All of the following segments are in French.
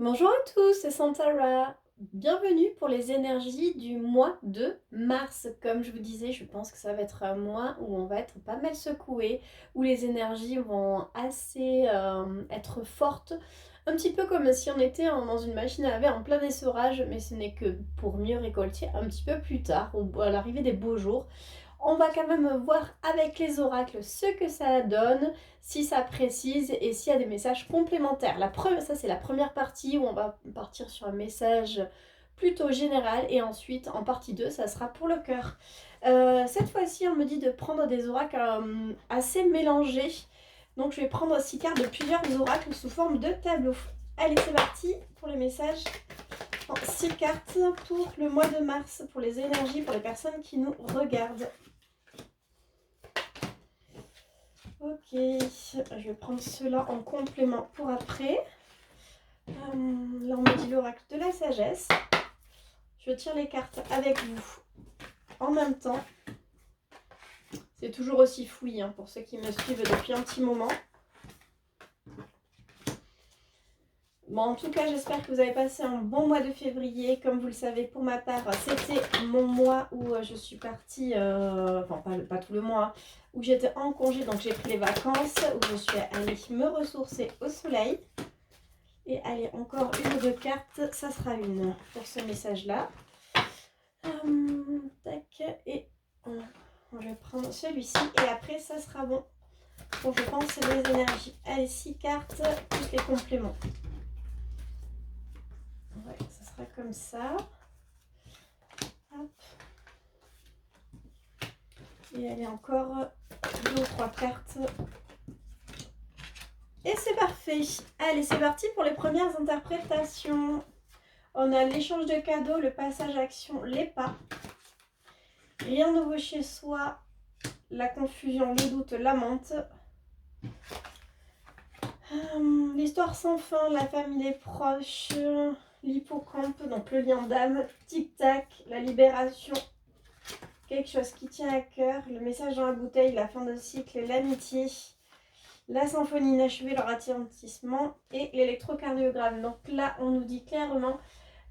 Bonjour à tous, c'est Santara. Bienvenue pour les énergies du mois de mars. Comme je vous disais, je pense que ça va être un mois où on va être pas mal secoué, où les énergies vont assez être fortes. Un petit peu comme si on était dans une machine à laver en plein essorage, mais ce n'est que pour mieux récolter un petit peu plus tard, à l'arrivée des beaux jours. On va quand même voir avec les oracles ce que ça donne, si ça précise et s'il y a des messages complémentaires. Ça, c'est la première partie où on va partir sur un message plutôt général et ensuite en partie 2 ça sera pour le cœur. Cette fois-ci, on me dit de prendre des oracles assez mélangés. Donc je vais prendre 6 cartes de plusieurs oracles sous forme de tableau. Allez, c'est parti pour les messages. 6 cartes pour le mois de mars, pour les énergies, pour les personnes qui nous regardent. Ok, je vais prendre cela en complément pour après. Là, on me dit l'oracle de la sagesse. Je tire les cartes avec vous en même temps. C'est toujours aussi fouillis pour ceux qui me suivent depuis un petit moment. Bon, en tout cas, j'espère que vous avez passé un bon mois de février. Comme vous le savez, pour ma part, c'était mon mois où je suis partie, enfin pas tout le mois, où j'étais en congé, donc j'ai pris les vacances, où je suis allée me ressourcer au soleil. Et allez, encore une ou deux cartes, ça sera une pour ce message-là. Tac, et je vais prendre celui-ci, et après, ça sera bon. Bon, je pense c'est les énergies. Allez, 6 cartes, plus les compléments. Ouais, ça sera comme ça. Hop. Et allez, encore 2 ou 3 cartes. Et c'est parfait. Allez, c'est parti pour les premières interprétations. On a l'échange de cadeaux, le passage à action, les pas. Rien de nouveau chez soi, la confusion, le doute, la menthe. L'histoire sans fin, la famille, les proches, l'hippocampe, donc le lien d'âme, tic-tac, la libération, quelque chose qui tient à cœur, le message dans la bouteille, la fin de cycle, l'amitié, la symphonie inachevée, le retentissement et l'électrocardiogramme. Donc là, on nous dit clairement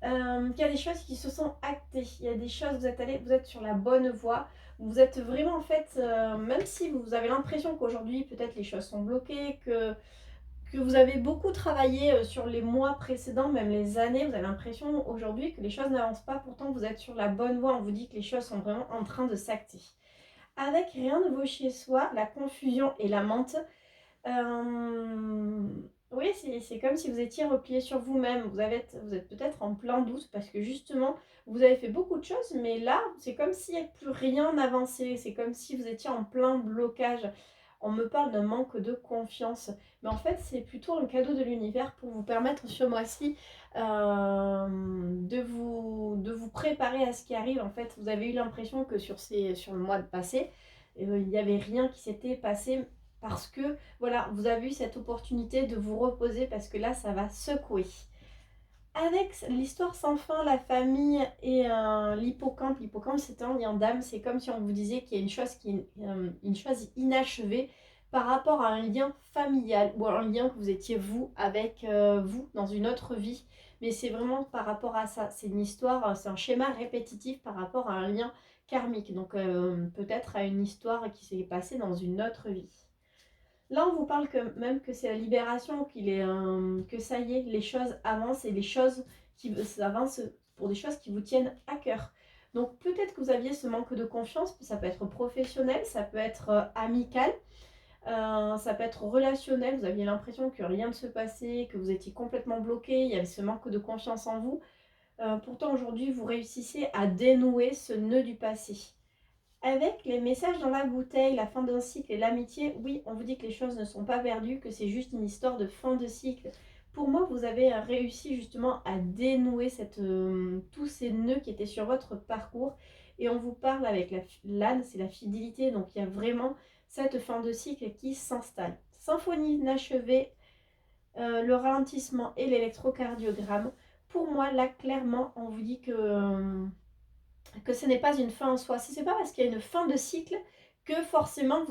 qu'il y a des choses qui se sont actées. Il y a des choses, vous êtes sur la bonne voie. Vous êtes vraiment en fait, même si vous avez l'impression qu'aujourd'hui peut-être les choses sont bloquées, que vous avez beaucoup travaillé sur les mois précédents, même les années, vous avez l'impression aujourd'hui que les choses n'avancent pas, pourtant vous êtes sur la bonne voie, on vous dit que les choses sont vraiment en train de s'acter. Avec rien de nouveau chez soi, la confusion et la menthe, oui, c'est comme si vous étiez replié sur vous-même, vous êtes peut-être en plein doute parce que justement, vous avez fait beaucoup de choses, mais là, c'est comme si plus rien n'avançait, c'est comme si vous étiez en plein blocage. On me parle d'un manque de confiance. Mais en fait, c'est plutôt un cadeau de l'univers pour vous permettre ce mois-ci de vous préparer à ce qui arrive. En fait, vous avez eu l'impression que sur le mois passé, il n'y avait rien qui s'était passé parce que voilà, vous avez eu cette opportunité de vous reposer parce que là, ça va secouer. Avec l'histoire sans fin, la famille et l'hippocampe, c'est un lien d'âme, c'est comme si on vous disait qu'il y a une chose inachevée par rapport à un lien familial ou un lien que vous étiez vous avec vous dans une autre vie. Mais c'est vraiment par rapport à ça, c'est une histoire, c'est un schéma répétitif par rapport à un lien karmique, donc peut-être à une histoire qui s'est passée dans une autre vie. Là, on vous parle même que c'est la libération, que ça y est, les choses avancent et les choses qui avancent pour des choses qui vous tiennent à cœur. Donc peut-être que vous aviez ce manque de confiance, ça peut être professionnel, ça peut être amical, ça peut être relationnel, vous aviez l'impression que rien ne se passait, que vous étiez complètement bloqué, il y avait ce manque de confiance en vous. Pourtant aujourd'hui, vous réussissez à dénouer ce nœud du passé. Avec les messages dans la bouteille, la fin d'un cycle et l'amitié, oui, on vous dit que les choses ne sont pas perdues, que c'est juste une histoire de fin de cycle. Pour moi, vous avez réussi justement à dénouer tous ces nœuds qui étaient sur votre parcours. Et on vous parle avec l'âne, c'est la fidélité. Donc il y a vraiment cette fin de cycle qui s'installe. Symphonie inachevée, le ralentissement et l'électrocardiogramme. Pour moi, là, clairement, on vous dit que ce n'est pas une fin en soi. Ce n'est pas parce qu'il y a une fin de cycle que forcément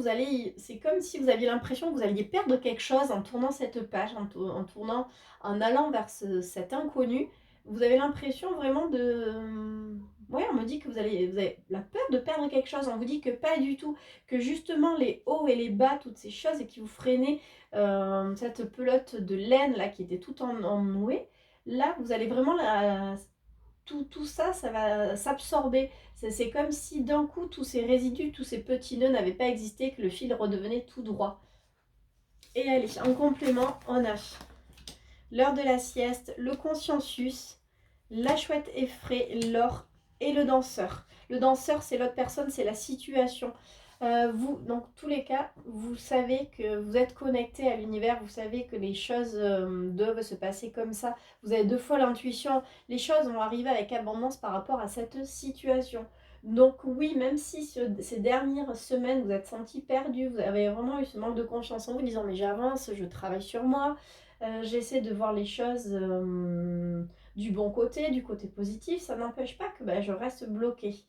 c'est comme si vous aviez l'impression que vous alliez perdre quelque chose en tournant cette page, en tournant, en allant vers cet inconnu. Vous avez l'impression vraiment ouais, on me dit que vous avez la peur de perdre quelque chose. On vous dit que pas du tout, que justement les hauts et les bas, toutes ces choses et qui vous freinaient, cette pelote de laine là qui était tout en nouée, là vous allez vraiment tout ça, ça va s'absorber. C'est comme si d'un coup, tous ces résidus, tous ces petits nœuds n'avaient pas existé, que le fil redevenait tout droit. Et allez, en complément, on a l'heure de la sieste, le consciencius, la chouette effraie, l'or et le danseur. Le danseur, c'est l'autre personne, c'est la situation. Vous, dans tous les cas, vous savez que vous êtes connecté à l'univers, vous savez que les choses doivent se passer comme ça. Vous avez deux fois l'intuition, les choses vont arriver avec abondance par rapport à cette situation. Donc oui, même si ces dernières semaines vous êtes senti perdu, vous avez vraiment eu ce manque de confiance en vous, disant mais j'avance, je travaille sur moi, j'essaie de voir les choses du bon côté, du côté positif, ça n'empêche pas que je reste bloquée.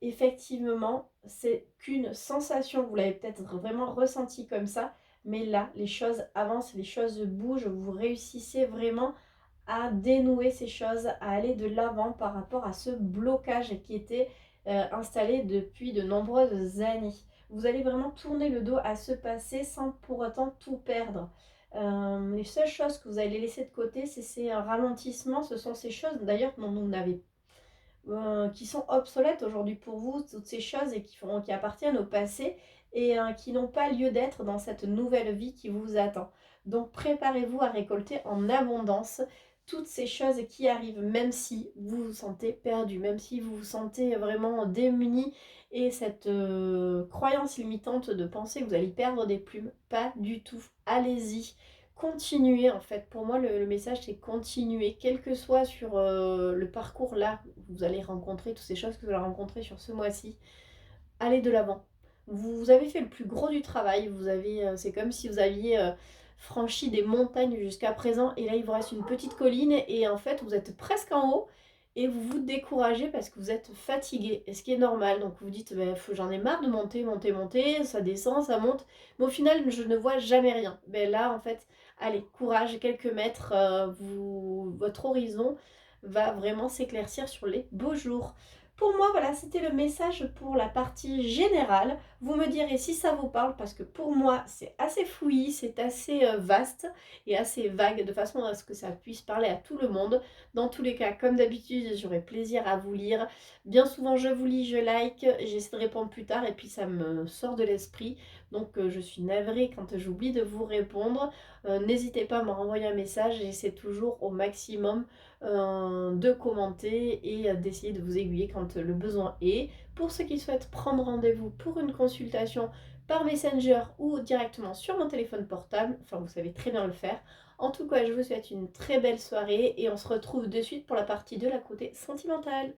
Effectivement, c'est qu'une sensation, vous l'avez peut-être vraiment ressenti comme ça, mais là, les choses avancent, les choses bougent, vous réussissez vraiment à dénouer ces choses, à aller de l'avant par rapport à ce blocage qui était installé depuis de nombreuses années. Vous allez vraiment tourner le dos à ce passé sans pour autant tout perdre. Les seules choses que vous allez laisser de côté, c'est ces ralentissements, ce sont ces choses d'ailleurs dont vous n'avez qui sont obsolètes aujourd'hui pour vous, toutes ces choses et qui appartiennent au passé et qui n'ont pas lieu d'être dans cette nouvelle vie qui vous attend. Donc préparez-vous à récolter en abondance toutes ces choses qui arrivent, même si vous vous sentez perdu, même si vous vous sentez vraiment démuni et cette croyance limitante de penser que vous allez perdre des plumes, pas du tout. Allez-y, continuer en fait. Pour moi, le message c'est continuer, quel que soit sur le parcours là, vous allez rencontrer toutes ces choses que vous allez rencontrer sur ce mois-ci. Allez de l'avant. Vous avez fait le plus gros du travail. C'est comme si vous aviez franchi des montagnes jusqu'à présent et là il vous reste une petite colline et en fait vous êtes presque en haut et vous vous découragez parce que vous êtes fatigué, et ce qui est normal. Donc vous dites j'en ai marre de monter, monter, monter, ça descend, ça monte, mais au final je ne vois jamais rien. Là en fait, allez, courage, quelques mètres, votre horizon va vraiment s'éclaircir sur les beaux jours. Pour moi, voilà, c'était le message pour la partie générale. Vous me direz si ça vous parle, parce que pour moi, c'est assez fouillis, c'est assez vaste et assez vague, de façon à ce que ça puisse parler à tout le monde. Dans tous les cas, comme d'habitude, j'aurai plaisir à vous lire. Bien souvent, je vous lis, je like, j'essaie de répondre plus tard et puis ça me sort de l'esprit. Donc, je suis navrée quand j'oublie de vous répondre. N'hésitez pas à me renvoyer un message, j'essaie toujours au maximum de commenter et d'essayer de vous aiguiller quand le besoin est. Pour ceux qui souhaitent prendre rendez-vous pour une consultation par Messenger ou directement sur mon téléphone portable, enfin vous savez très bien le faire. En tout cas, je vous souhaite une très belle soirée et on se retrouve de suite pour la partie 2, la côté sentimentale.